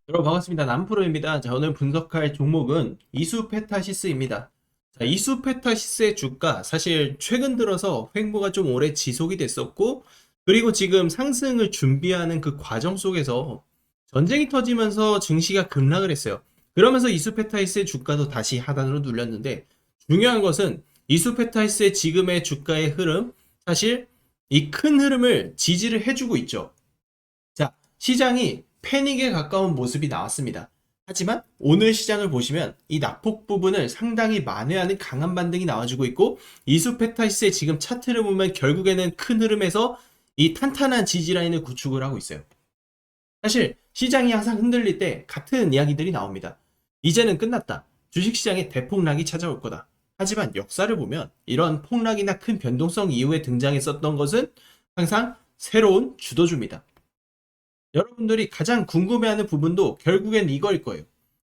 여러분 반갑습니다. 남프로입니다. 자, 오늘 분석할 종목은 이수페타시스입니다. 자, 이수페타시스의 주가 사실 최근 들어서 횡보가 좀 오래 지속이 됐었고, 그리고 지금 상승을 준비하는 그 과정 속에서 전쟁이 터지면서 증시가 급락을 했어요. 그러면서 이수페타시스의 주가도 다시 하단으로 눌렸는데, 중요한 것은 이수페타시스의 지금의 주가의 흐름, 사실 이 큰 흐름을 지지를 해주고 있죠. 자, 시장이 패닉에 가까운 모습이 나왔습니다. 하지만 오늘 시장을 보시면 이 낙폭 부분을 상당히 만회하는 강한 반등이 나와주고 있고, 이수페타시스의 지금 차트를 보면 결국에는 큰 흐름에서 이 탄탄한 지지라인을 구축을 하고 있어요. 사실 시장이 항상 흔들릴 때 같은 이야기들이 나옵니다. 이제는 끝났다. 주식시장에 대폭락이 찾아올 거다. 하지만 역사를 보면 이런 폭락이나 큰 변동성 이후에 등장했었던 것은 항상 새로운 주도주입니다. 여러분들이 가장 궁금해하는 부분도 결국엔 이거일 거예요.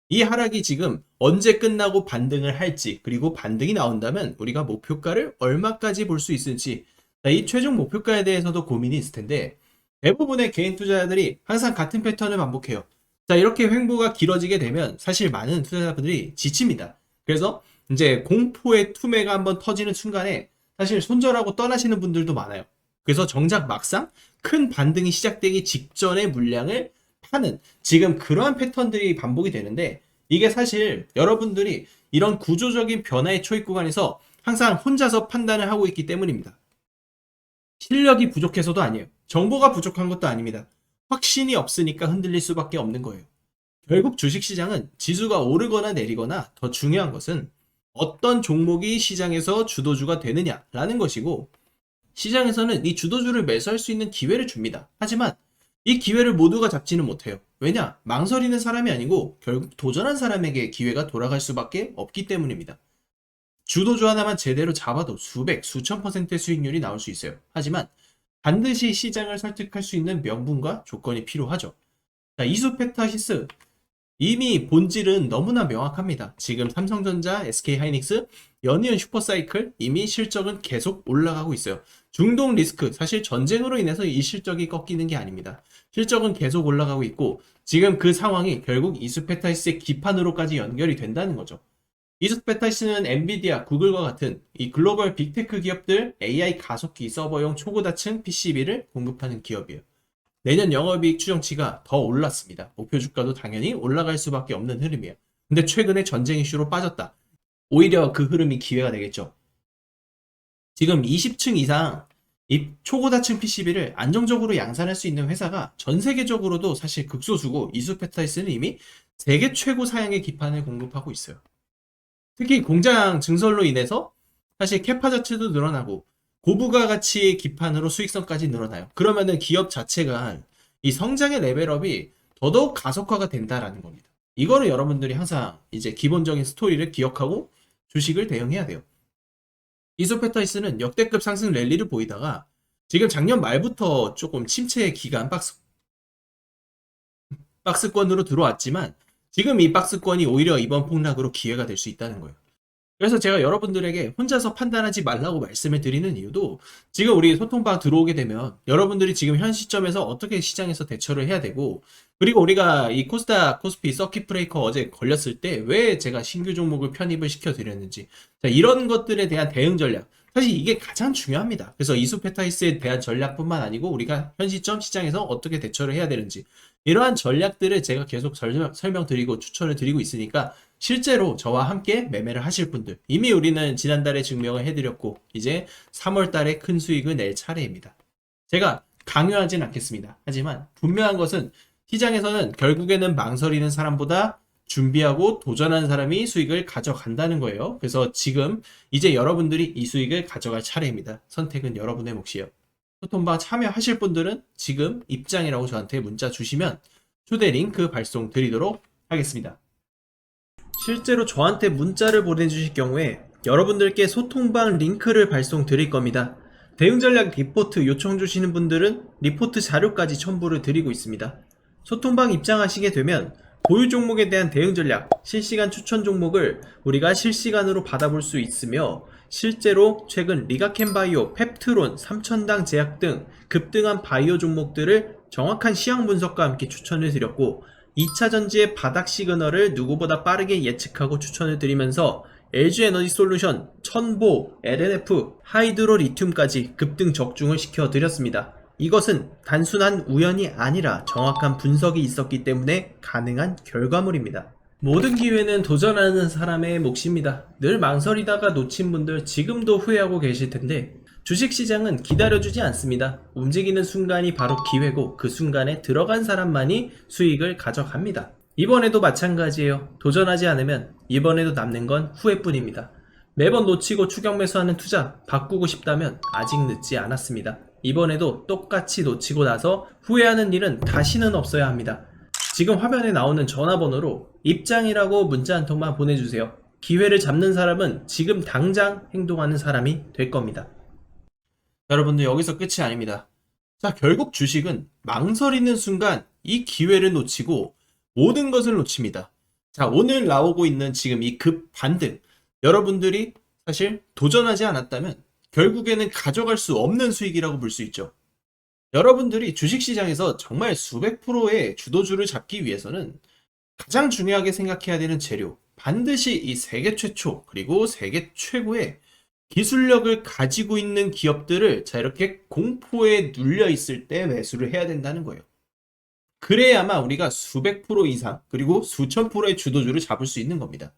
이 하락이 지금 언제 끝나고 반등을 할지, 그리고 반등이 나온다면 우리가 목표가를 얼마까지 볼 수 있을지, 이 최종 목표가에 대해서도 고민이 있을 텐데, 대부분의 개인 투자자들이 항상 같은 패턴을 반복해요. 자, 이렇게 횡보가 길어지게 되면 사실 많은 투자자분들이 지칩니다. 그래서 이제 공포의 투매가 한번 터지는 순간에 사실 손절하고 떠나시는 분들도 많아요. 그래서 정작 막상 큰 반등이 시작되기 직전의 물량을 파는, 지금 그러한 패턴들이 반복이 되는데, 이게 사실 여러분들이 이런 구조적인 변화의 초입 구간에서 항상 혼자서 판단을 하고 있기 때문입니다. 실력이 부족해서도 아니에요. 정보가 부족한 것도 아닙니다. 확신이 없으니까 흔들릴 수밖에 없는 거예요. 결국 주식시장은 지수가 오르거나 내리거나 더 중요한 것은 어떤 종목이 시장에서 주도주가 되느냐라는 것이고, 시장에서는 이 주도주를 매수할 수 있는 기회를 줍니다. 하지만 이 기회를 모두가 잡지는 못해요. 왜냐? 망설이는 사람이 아니고 결국 도전한 사람에게 기회가 돌아갈 수밖에 없기 때문입니다. 주도주 하나만 제대로 잡아도 수백, 수천 %의 수익률이 나올 수 있어요. 하지만 반드시 시장을 설득할 수 있는 명분과 조건이 필요하죠. 자, 이수페타시스, 이미 본질은 너무나 명확합니다. 지금 삼성전자, SK하이닉스, 연이은 슈퍼사이클 이미 실적은 계속 올라가고 있어요. 중동 리스크, 사실 전쟁으로 인해서 이 실적이 꺾이는 게 아닙니다. 실적은 계속 올라가고 있고, 지금 그 상황이 결국 이수페타시스의 기판으로까지 연결이 된다는 거죠. 이수페타시스는 엔비디아, 구글과 같은 이 글로벌 빅테크 기업들 AI 가속기 서버용 초고다층 PCB를 공급하는 기업이에요. 내년 영업이익 추정치가 더 올랐습니다. 목표 주가도 당연히 올라갈 수밖에 없는 흐름이에요. 근데 최근에 전쟁 이슈로 빠졌다. 오히려 그 흐름이 기회가 되겠죠. 지금 20층 이상 이 초고다층 PCB를 안정적으로 양산할 수 있는 회사가 전 세계적으로도 사실 극소수고, 이수페타이스는 이미 세계 최고 사양의 기판을 공급하고 있어요. 특히 공장 증설로 인해서 사실 캐파 자체도 늘어나고 고부가 가치의 기판으로 수익성까지 늘어나요. 그러면은 기업 자체가 이 성장의 레벨업이 더더욱 가속화가 된다라는 겁니다. 이거는 여러분들이 항상 이제 기본적인 스토리를 기억하고 주식을 대응해야 돼요. 이소페타이스는 역대급 상승 랠리를 보이다가 지금 작년 말부터 조금 침체 기간 박스권으로 들어왔지만, 지금 이 박스권이 오히려 이번 폭락으로 기회가 될 수 있다는 거예요. 그래서 제가 여러분들에게 혼자서 판단하지 말라고 말씀을 드리는 이유도, 지금 우리 소통방 들어오게 되면 여러분들이 지금 현 시점에서 어떻게 시장에서 대처를 해야 되고, 그리고 우리가 이 코스닥, 코스피 서킷 브레이커 어제 걸렸을 때 왜 제가 신규 종목을 편입을 시켜 드렸는지, 자, 이런 것들에 대한 대응 전략, 사실 이게 가장 중요합니다. 그래서 이수페타이스에 대한 전략뿐만 아니고 우리가 현 시점 시장에서 어떻게 대처를 해야 되는지, 이러한 전략들을 제가 계속 설명드리고 추천을 드리고 있으니까, 실제로 저와 함께 매매를 하실 분들, 이미 우리는 지난달에 증명을 해드렸고 이제 3월달에 큰 수익을 낼 차례입니다. 제가 강요하진 않겠습니다. 하지만 분명한 것은 시장에서는 결국에는 망설이는 사람보다 준비하고 도전하는 사람이 수익을 가져간다는 거예요. 그래서 지금 이제 여러분들이 이 수익을 가져갈 차례입니다. 선택은 여러분의 몫이에요. 소통방 참여하실 분들은 지금 입장이라고 저한테 문자 주시면 초대 링크 발송 드리도록 하겠습니다. 실제로 저한테 문자를 보내주실 경우에 여러분들께 소통방 링크를 발송 드릴 겁니다. 대응 전략 리포트 요청 주시는 분들은 리포트 자료까지 첨부를 드리고 있습니다. 소통방 입장하시게 되면 보유 종목에 대한 대응 전략, 실시간 추천 종목을 우리가 실시간으로 받아볼 수 있으며, 실제로 최근 리가켄바이오, 펩트론, 삼천당 제약 등 급등한 바이오 종목들을 정확한 시황 분석과 함께 추천을 드렸고, 2차 전지의 바닥 시그널을 누구보다 빠르게 예측하고 추천을 드리면서 LG에너지솔루션, 천보, LNF, 하이드로 리튬까지 급등 적중을 시켜드렸습니다. 이것은 단순한 우연이 아니라 정확한 분석이 있었기 때문에 가능한 결과물입니다. 모든 기회는 도전하는 사람의 몫입니다. 늘 망설이다가 놓친 분들 지금도 후회하고 계실 텐데 주식시장은 기다려주지 않습니다. 움직이는 순간이 바로 기회고 그 순간에 들어간 사람만이 수익을 가져갑니다. 이번에도 마찬가지예요. 도전하지 않으면 이번에도 남는 건 후회뿐입니다. 매번 놓치고 추격 매수하는 투자 바꾸고 싶다면 아직 늦지 않았습니다. 이번에도 똑같이 놓치고 나서 후회하는 일은 다시는 없어야 합니다. 지금 화면에 나오는 전화번호로 입장이라고 문자 한 통만 보내주세요. 기회를 잡는 사람은 지금 당장 행동하는 사람이 될 겁니다. 여러분들 여기서 끝이 아닙니다. 자, 결국 주식은 망설이는 순간 이 기회를 놓치고 모든 것을 놓칩니다. 자, 오늘 나오고 있는 지금 이 급 반등, 여러분들이 사실 도전하지 않았다면 결국에는 가져갈 수 없는 수익이라고 볼 수 있죠. 여러분들이 주식시장에서 정말 수백 프로의 주도주를 잡기 위해서는 가장 중요하게 생각해야 되는 재료, 반드시 이 세계 최초 그리고 세계 최고의 기술력을 가지고 있는 기업들을 자 이렇게 공포에 눌려 있을 때 매수를 해야 된다는 거예요. 그래야만 우리가 수백 프로 이상 그리고 수천 프로의 주도주를 잡을 수 있는 겁니다.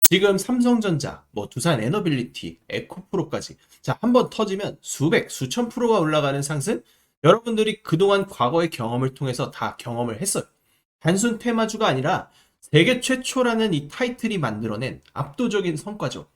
지금 삼성전자, 두산 에너빌리티, 에코프로까지 자 한번 터지면 수백, 수천 프로가 올라가는 상승, 여러분들이 그동안 과거의 경험을 통해서 다 경험을 했어요. 단순 테마주가 아니라 세계 최초라는 이 타이틀이 만들어낸 압도적인 성과죠.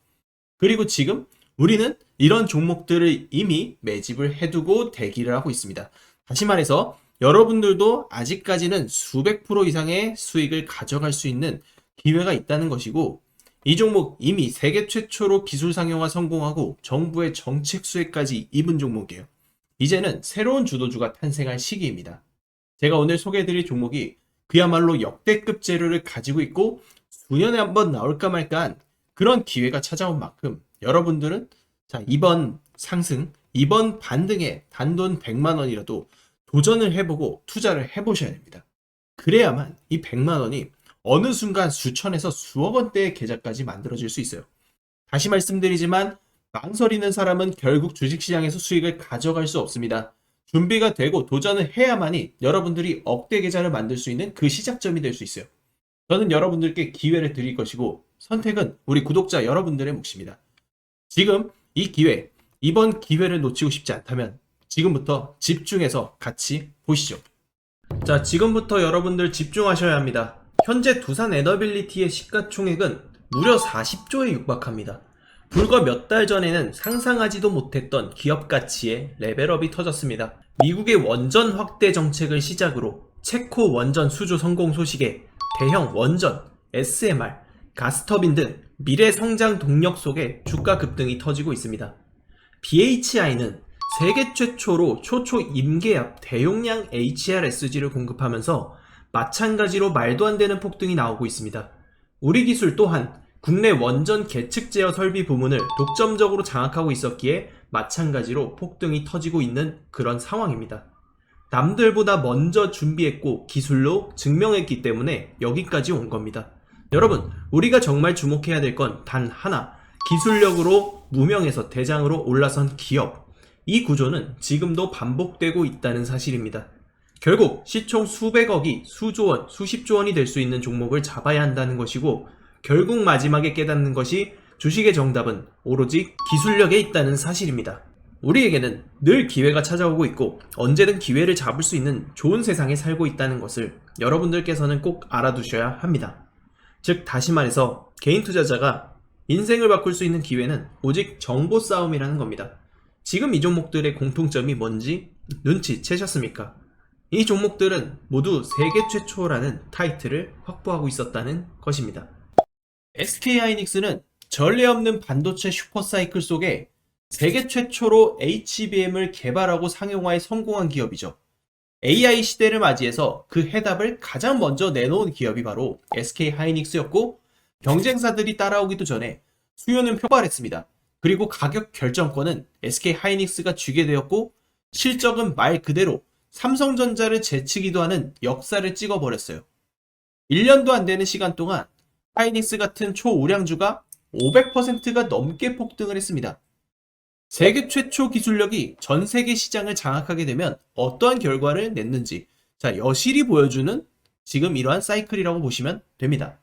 그리고 지금 우리는 이런 종목들을 이미 매집을 해두고 대기를 하고 있습니다. 다시 말해서 여러분들도 아직까지는 수백 프로 이상의 수익을 가져갈 수 있는 기회가 있다는 것이고, 이 종목 이미 세계 최초로 기술 상용화 성공하고 정부의 정책 수혜까지 입은 종목이에요. 이제는 새로운 주도주가 탄생할 시기입니다. 제가 오늘 소개해드릴 종목이 그야말로 역대급 재료를 가지고 있고 수년에 한번 나올까 말까한 그런 기회가 찾아온 만큼 여러분들은 자 이번 상승, 이번 반등에 단돈 100만 원이라도 도전을 해보고 투자를 해보셔야 됩니다. 그래야만 이 100만 원이 어느 순간 수천에서 수억 원대의 계좌까지 만들어질 수 있어요. 다시 말씀드리지만 망설이는 사람은 결국 주식시장에서 수익을 가져갈 수 없습니다. 준비가 되고 도전을 해야만이 여러분들이 억대 계좌를 만들 수 있는 그 시작점이 될 수 있어요. 저는 여러분들께 기회를 드릴 것이고 선택은 우리 구독자 여러분들의 몫입니다. 지금 이 기회, 이번 기회를 놓치고 싶지 않다면 지금부터 집중해서 같이 보시죠. 자, 지금부터 여러분들 집중하셔야 합니다. 현재 두산 에너빌리티의 시가총액은 무려 40조에 육박합니다. 불과 몇 달 전에는 상상하지도 못했던 기업 가치의 레벨업이 터졌습니다. 미국의 원전 확대 정책을 시작으로 체코 원전 수주 성공 소식에 대형 원전, SMR, 가스터빈 등 미래 성장 동력 속에 주가 급등이 터지고 있습니다. BHI는 세계 최초로 초초 임계압 대용량 HRSG를 공급하면서 마찬가지로 말도 안 되는 폭등이 나오고 있습니다. 우리 기술 또한 국내 원전 계측 제어 설비 부문을 독점적으로 장악하고 있었기에 마찬가지로 폭등이 터지고 있는 그런 상황입니다. 남들보다 먼저 준비했고 기술로 증명했기 때문에 여기까지 온 겁니다. 여러분, 우리가 정말 주목해야 될 건 단 하나, 기술력으로 무명에서 대장으로 올라선 기업. 이 구조는 지금도 반복되고 있다는 사실입니다. 결국 시총 수백억이 수조원, 수십조원이 될 수 있는 종목을 잡아야 한다는 것이고, 결국 마지막에 깨닫는 것이 주식의 정답은 오로지 기술력에 있다는 사실입니다. 우리에게는 늘 기회가 찾아오고 있고 언제든 기회를 잡을 수 있는 좋은 세상에 살고 있다는 것을 여러분들께서는 꼭 알아두셔야 합니다. 즉 다시 말해서 개인 투자자가 인생을 바꿀 수 있는 기회는 오직 정보 싸움이라는 겁니다. 지금 이 종목들의 공통점이 뭔지 눈치채셨습니까? 이 종목들은 모두 세계 최초라는 타이틀을 확보하고 있었다는 것입니다. SK하이닉스는 전례 없는 반도체 슈퍼사이클 속에 세계 최초로 HBM을 개발하고 상용화에 성공한 기업이죠. AI 시대를 맞이해서 그 해답을 가장 먼저 내놓은 기업이 바로 SK하이닉스였고, 경쟁사들이 따라오기도 전에 수요는 폭발했습니다. 그리고 가격 결정권은 SK하이닉스가 쥐게 되었고, 실적은 말 그대로 삼성전자를 제치기도 하는 역사를 찍어버렸어요. 1년도 안 되는 시간 동안 하이닉스 같은 초우량주가 500%가 넘게 폭등을 했습니다. 세계 최초 기술력이 전 세계 시장을 장악하게 되면 어떠한 결과를 냈는지 여실히 보여주는 지금 이러한 사이클이라고 보시면 됩니다.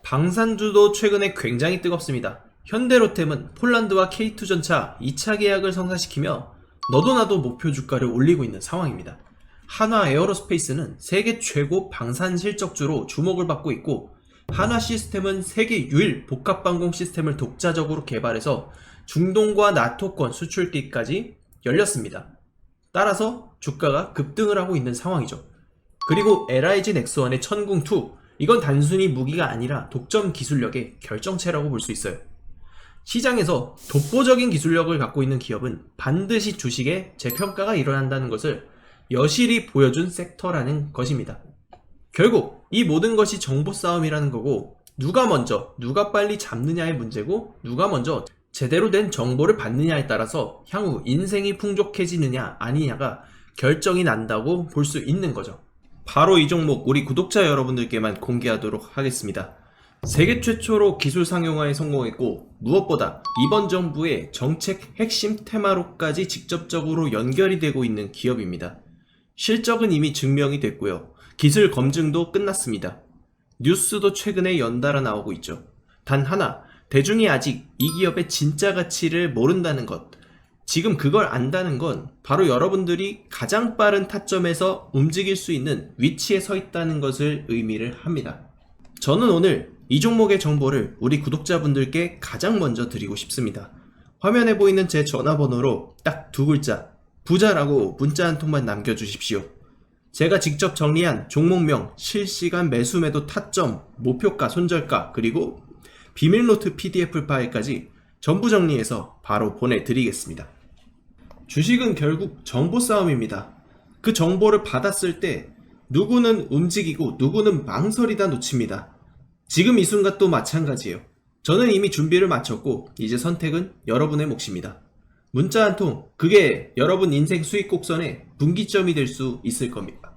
방산주도 최근에 굉장히 뜨겁습니다. 현대로템은 폴란드와 K2 전차 2차 계약을 성사시키며 너도 나도 목표 주가를 올리고 있는 상황입니다. 한화 에어로스페이스는 세계 최고 방산 실적주로 주목을 받고 있고, 한화 시스템은 세계 유일 복합방공 시스템을 독자적으로 개발해서 중동과 나토권 수출기까지 열렸습니다. 따라서 주가가 급등을 하고 있는 상황이죠. 그리고 LIG 넥스원의 천궁2, 이건 단순히 무기가 아니라 독점 기술력의 결정체라고 볼 수 있어요. 시장에서 독보적인 기술력을 갖고 있는 기업은 반드시 주식에 재평가가 일어난다는 것을 여실히 보여준 섹터라는 것입니다. 결국 이 모든 것이 정보 싸움이라는 거고, 누가 먼저 누가 빨리 잡느냐의 문제고, 누가 먼저 제대로 된 정보를 받느냐에 따라서 향후 인생이 풍족해지느냐 아니냐가 결정이 난다고 볼 수 있는 거죠. 바로 이 종목 우리 구독자 여러분들께만 공개하도록 하겠습니다. 세계 최초로 기술 상용화에 성공했고, 무엇보다 이번 정부의 정책 핵심 테마로까지 직접적으로 연결이 되고 있는 기업입니다. 실적은 이미 증명이 됐고요. 기술 검증도 끝났습니다. 뉴스도 최근에 연달아 나오고 있죠. 단 하나, 대중이 아직 이 기업의 진짜 가치를 모른다는 것. 지금 그걸 안다는 건 바로 여러분들이 가장 빠른 타점에서 움직일 수 있는 위치에 서 있다는 것을 의미를 합니다. 저는 오늘 이 종목의 정보를 우리 구독자분들께 가장 먼저 드리고 싶습니다. 화면에 보이는 제 전화번호로 딱 두 글자, 부자라고 문자 한 통만 남겨주십시오. 제가 직접 정리한 종목명, 실시간 매수 매도 타점, 목표가, 손절가, 그리고 비밀노트 PDF 파일까지 전부 정리해서 바로 보내드리겠습니다. 주식은 결국 정보 싸움입니다. 그 정보를 받았을 때 누구는 움직이고 누구는 망설이다 놓칩니다. 지금 이 순간도 마찬가지예요. 저는 이미 준비를 마쳤고 이제 선택은 여러분의 몫입니다. 문자 한 통, 그게 여러분 인생 수익 곡선의 분기점이 될 수 있을 겁니다.